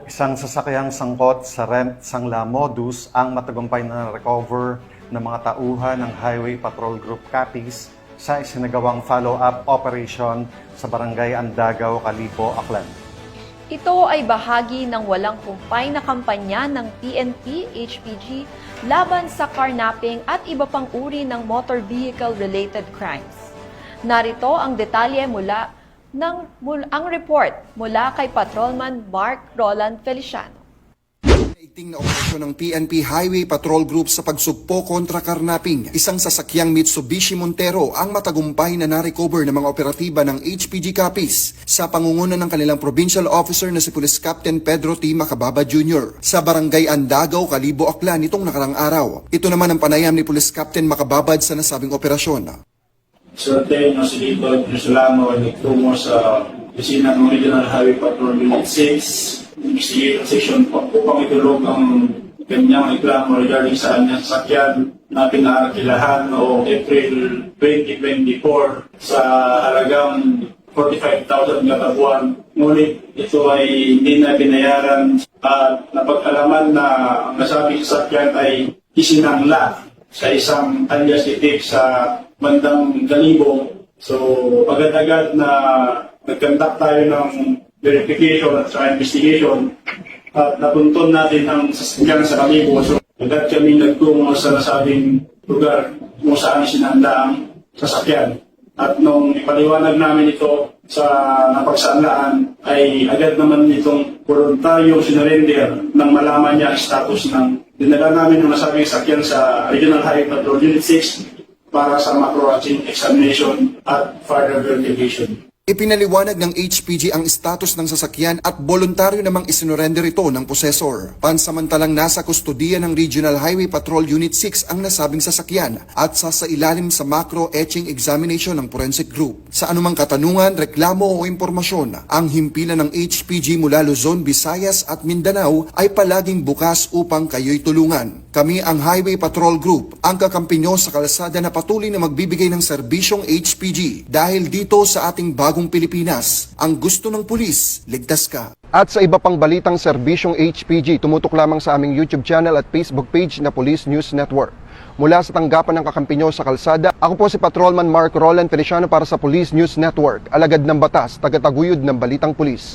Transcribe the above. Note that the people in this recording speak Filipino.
Isang sasakyang sangkot sa Rent Sangla modus ang matagumpay na recover ng mga tauhan ng Highway Patrol Group Capiz sa isinagawang follow-up operation sa Barangay Andagaw, Calibo, Aklan. Ito ay bahagi ng walang humpay na kampanya ng PNP, HPG laban sa carnapping at iba pang uri ng motor vehicle-related crimes. Narito ang detalye ang report mula kay Patrolman Mark Roland Feliciano. Iting na operasyon ng PNP Highway Patrol Group sa pagsugpo kontra karnapping. Isang sasakyang Mitsubishi Montero ang matagumpay na na-recover ng mga operatiba ng HPG Capiz sa pangunguna ng kanilang provincial officer na si Police Captain Pedro T. Macababa Jr. sa Barangay Andagaw, Calibo, Aklan nitong nakarang araw. Ito naman ang panayam ni Police Captain Macababad sa nasabing operasyon. Swerte ng Silito at Jerusalem ay nagtungo sa opisina ng Regional Highway Patrol Unit 6, investigative section upang itulog ang kanyang reklamo regarding sa kanyang sasakyan na pinarakilahan noong April 2024 sa halagang 45,000 kada buwan. Ngunit ito ay hindi na binayaran at napagkalaman na ang nasabing sasakyan ay isinangla sa isang alias itik sa bandang Calibo. So, agad-agad na nag-conduct tayo ng verification at saka investigation at napunton natin ang sasakyan sa Calibo. So, agad kami nagtungo sa nasabing lugar kung saan sinanda ang sasakyan. At nung ipaliwanag namin ito sa napagsanlaan, ay agad naman itong voluntaryong sinurrender nang malaman niya ang status ng dinala namin ng nasabing sasakyan sa Regional Highway Patrol Unit 6 para sa macro-routine examination at further verification. Ipinaliwanag ng HPG ang status ng sasakyan at voluntaryo namang isinurrender ito ng possessor. Pansamantalang nasa kustodiya ng Regional Highway Patrol Unit 6 ang nasabing sasakyan at sasailalim sa macro-etching examination ng forensic group. Sa anumang katanungan, reklamo o impormasyon, ang himpilan ng HPG mula Luzon, Visayas at Mindanao ay palaging bukas upang kayo'y tulungan. Kami ang Highway Patrol Group, ang kakampi nyo sa kalsada na patuloy na magbibigay ng serbisyong HPG. Dahil dito sa ating bagong Pilipinas, ang gusto ng pulis, ligtas ka. At sa iba pang balitang serbisyong HPG, tumutok lamang sa aming YouTube channel at Facebook page na Police News Network. Mula sa tanggapan ng kakampi nyo sa kalsada, ako po si Patrolman Mark Roland Feliciano para sa Police News Network, alagad ng batas, tagataguyod ng balitang pulis.